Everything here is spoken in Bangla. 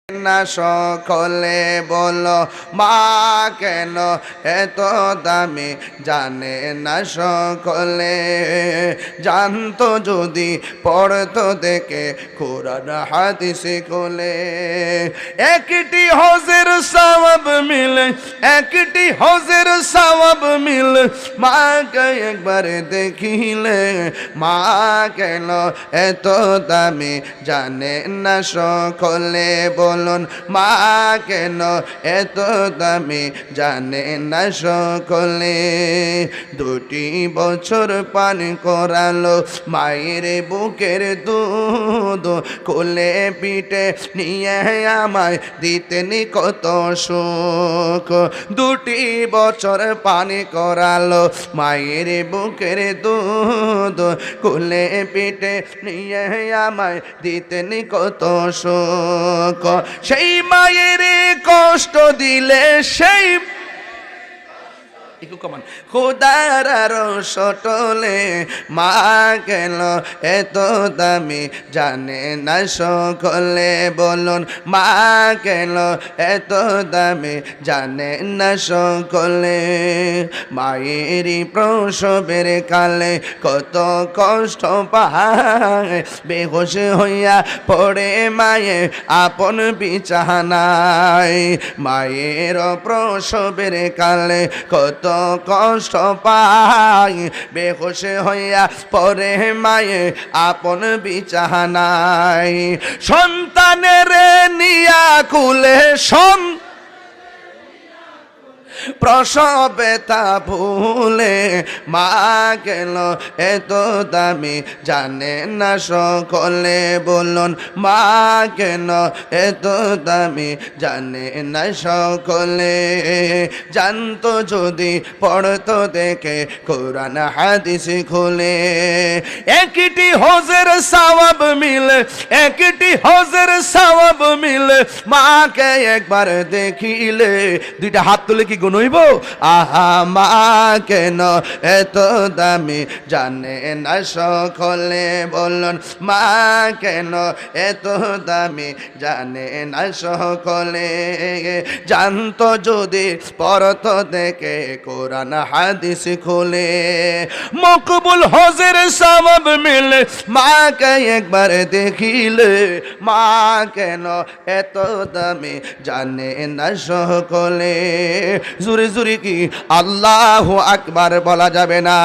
না সকলে বলো মা কেন এত দামি, জানে না সকলে। জানতো যদি পড়তো দেখে কোরআন হাদিস খুলে। একটি হজের সওয়াব মিলে, একটি হজের সওয়াব মিলে, মাকে একবার দেখিলে। মা কেন এত দামি, জানে না সকলে বলুন মা কেন এত দামি, জানে না সকলে। 2টি বছর পান করালো মায়ের বুকের দুধ, কোলে পিঠে নিয়ে আমায় দিতেন কত সুখ। 2টি বছর পান করালো মায়ের বুকের দুধ, কোলে পিঠে নিয়ে আমায় দিতেন কত সুখ। সেই মায়ের কষ্ট দিলে সেই খোদার সটলে, মা কেন এত দামি, জানে না সকলে বলুন মা কেন এত দামি, জানে না সকলে। মায়েরই প্রসবের কালে কত কষ্ট পায়, বেহুশ হইয়া পড়ে মায়ে আপন বিছানায়। মায়ের প্রসবের কালে কত কষ্ট পায়, বেহুশ হইয়া পরে মায়ে আপন বিছানায়। সন্তানের নিয়া কুলে প্রসবে তা ভুলে, মা কেন এত দামি, জানে না সকলে বলুন মা কেন এত দামি, জানে না সকলে। জানতো যদি পড়তো দেখে কোরআন হাদিস খুলে। একটি হজের সওয়াব মিলে, একটি হজের সওয়াব মিলে, মাকে একবার দেখিলে। 2টা হাত তুলে কি গুণ হইব? আহা মা কেন এত দামি, জানে না সকলে বলুন মা কেন এত দামি, জানে না সকলে। জানতো যদি পড়তো দেখে কোরআন হাদিস খুলে। মকবুল হজের সওয়াব মিলে, মাকে একবার দেখিলে। মা কেন এত দামি, জানে না সকলে। জোরে জোরে কি আল্লাহু আকবার বলা যাবে না?